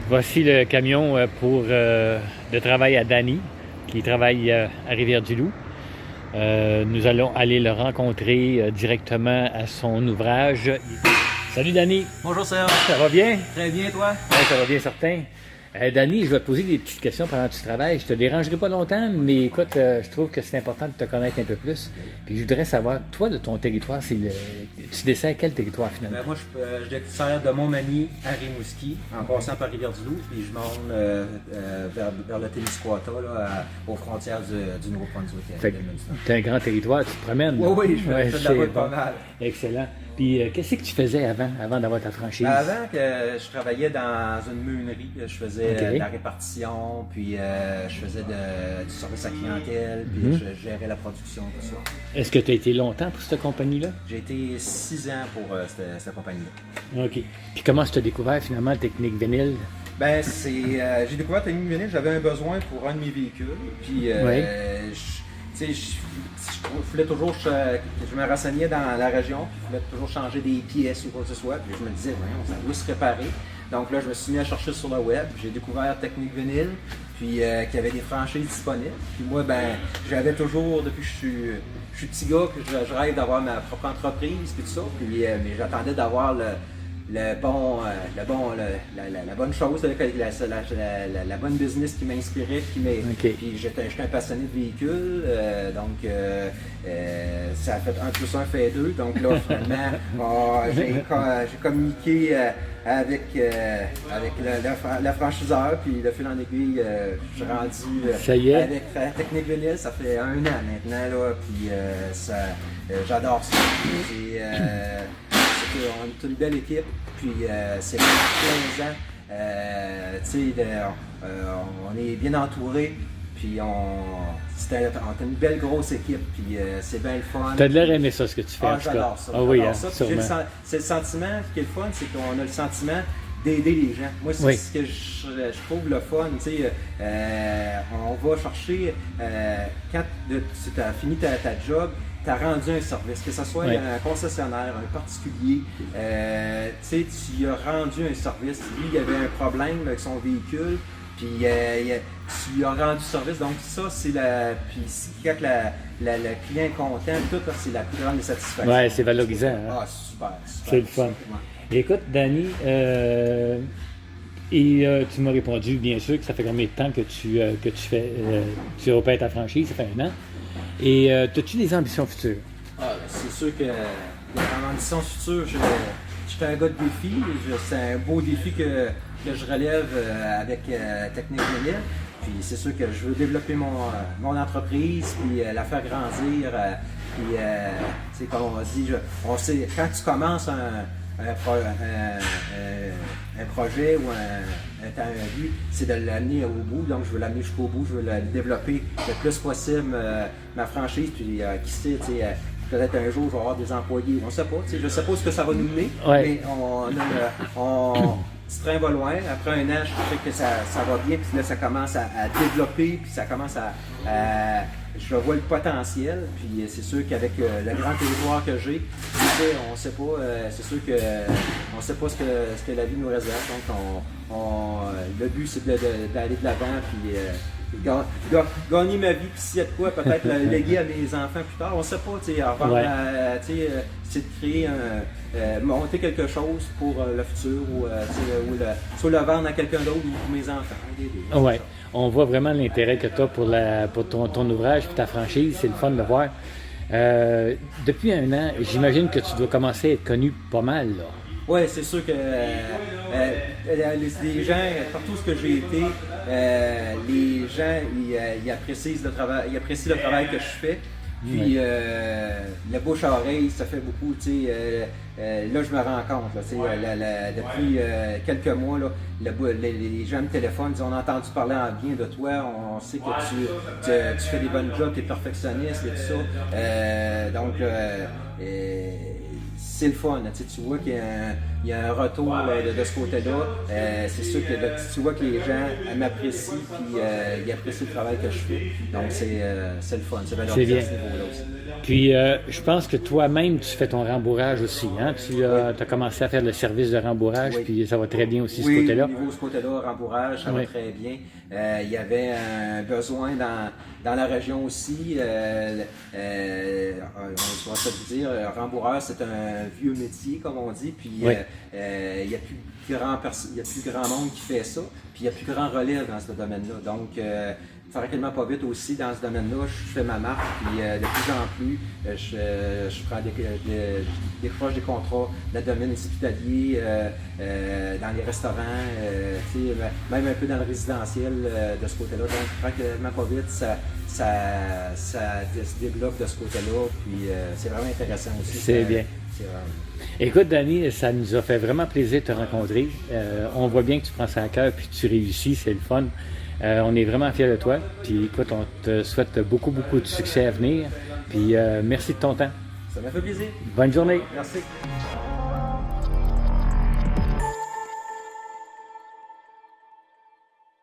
Voici le camion de travail à Danny, qui travaille à Rivière-du-Loup. Nous allons aller le rencontrer directement à son ouvrage. Salut Danny! Bonjour Serge! Ça va bien? Très bien, toi? Oui, ça va bien, certain. Danny, je vais te poser des petites questions pendant que tu travailles. Je te dérangerai pas longtemps, mais écoute, je trouve que c'est important de te connaître un peu plus. Puis je voudrais savoir, toi, de ton territoire, tu desserres quel territoire finalement? Moi, je desserre de Montmagny à Rimouski, en passant par Rivière-du-Loup, puis je monte vers le Témiscouata, aux frontières du Nouveau-Brunswick. Fait que tu as un grand territoire, tu te promènes. Oui, je fais de la route pas mal. Excellent. Puis, qu'est-ce que tu faisais avant d'avoir ta franchise? Avant que je travaillais dans une meunerie, je faisais de la répartition, puis je faisais du service à clientèle, puis je gérais la production, tout ça. Est-ce que tu as été longtemps pour cette compagnie-là? J'ai été 6 ans pour cette compagnie-là. OK. Puis comment tu as découvert finalement la technique vinyle? Ben, j'ai découvert la technique vinyle, j'avais un besoin pour un de mes véhicules, puis je voulais toujours, je me renseignais dans la région, puis je voulais toujours changer des pièces ou quoi que ce soit, puis je me disais, voyons, ça doit se réparer. Donc là, je me suis mis à chercher sur le web, j'ai découvert Technique Vinyle, puis qu'il y avait des franchises disponibles. Puis moi, ben, j'avais toujours, depuis que je suis petit gars, que je rêve d'avoir ma propre entreprise, puis tout ça, puis, mais j'attendais d'avoir la bonne chose, la bonne business qui m'inspirait, puis j'étais un passionné de véhicules, donc ça a fait 1 plus 1 fait 2, donc là finalement j'ai communiqué avec la franchiseur, puis de fil en aiguille, je suis rendu avec Technique Vinyle, ça fait 1 an maintenant, là, puis j'adore ça. On est une belle équipe, puis c'est plaisant. On est bien entouré, puis on est une belle grosse équipe, puis c'est bien le fun. Tu as de l'air aimé ça, ce que tu fais. J'adore ça. Ah oui, c'est le sentiment qui est le fun, c'est qu'on a le sentiment d'aider les gens. Moi, c'est ce que je trouve le fun. On va chercher, quand tu as fini ta job, tu as rendu un service, que ce soit un concessionnaire, un particulier, tu as rendu un service. Lui, il y avait un problème avec son véhicule, puis tu lui as rendu service. Donc ça, c'est puis quand le client est content, tout, c'est la plus grande satisfaction. Oui, c'est valorisant. Hein? Ah, super. C'est le fun. Écoute, Danny, tu m'as répondu, bien sûr, que ça fait combien de temps que tu opères ta franchise, ça fait 1 an. Et as-tu des ambitions futures? C'est sûr que dans l'ambition future, je suis un gars de défi. C'est un beau défi que je relève avec Technique Vinyle. Puis c'est sûr que je veux développer mon entreprise, puis la faire grandir. Puis comme on dit, on sait, quand tu commences un projet ou un but, c'est de l'amener au bout. Donc, je veux l'amener jusqu'au bout. Je veux le développer le plus possible, ma franchise. Puis, qui sait, peut-être un jour, je vais avoir des employés. On ne sait pas. Je ne sais pas ce que ça va nous mener, mais ce train va loin. Après 1 an, je sais que ça va bien. Puis là, ça commence à développer. Puis ça commence je vois le potentiel, puis c'est sûr qu'avec le grand territoire que j'ai, on ne sait pas, c'est sûr que on sait pas ce que la vie nous réserve. Donc le but c'est d'aller de l'avant, puis gagner ma vie, puis s'il y a de quoi, peut-être le léguer à mes enfants plus tard. On ne sait pas, c'est de créer monter quelque chose pour le futur, ou soit le vendre à quelqu'un d'autre ou pour mes enfants. Oui, on voit vraiment l'intérêt que tu as pour ton ouvrage et ta franchise, c'est le fun de le voir. Depuis 1 an, j'imagine que tu dois commencer à être connu pas mal, là. Oui, c'est sûr que les gens, partout où j'ai été, les gens ils apprécient le travail que je fais. Puis le bouche à oreille, ça fait beaucoup. Là, je me rends compte. Depuis quelques mois, là, les gens me téléphonent, disent, on a entendu parler en bien de toi, on sait que tu fais des bonnes jobs, tu es perfectionniste et tout ça. Donc, c'est le fun. Tu vois qu'il y a un retour de ce côté-là. C'est sûr que tu vois que les gens m'apprécient et ils apprécient le travail que je fais. Donc, c'est le fun. C'est valorisant à ce niveau-là aussi. Puis, je pense que toi-même, tu fais ton rembourrage aussi. Hein? Tu as commencé à faire le service de rembourrage, Oui. puis ça va très bien aussi, ce Oui, côté-là. au niveau de ce côté-là, rembourrage, ça va Oui. très bien. Il y avait un besoin dans la région aussi. On va se le dire, rembourreur, c'est un vieux métier, comme on dit. Puis Oui. il n'y a plus grand monde qui fait ça. Puis il n'y a plus grand relève dans ce domaine-là. Donc, tranquillement pas vite aussi dans ce domaine-là, je fais ma marque, puis de plus en plus, je prends je décroche des contrats dans le domaine hospitalier, dans les restaurants, tu sais, même un peu dans le résidentiel de ce côté-là. Donc, tranquillement pas vite, ça se développe de ce côté-là, puis c'est vraiment intéressant aussi. C'est bien. C'est vraiment... Écoute, Danny, ça nous a fait vraiment plaisir de te rencontrer. On voit bien que tu prends ça à cœur, puis tu réussis, c'est le fun. On est vraiment fiers de toi. Puis écoute, on te souhaite beaucoup, beaucoup de succès à venir. Puis merci de ton temps. Ça m'a fait plaisir. Bonne journée. Merci.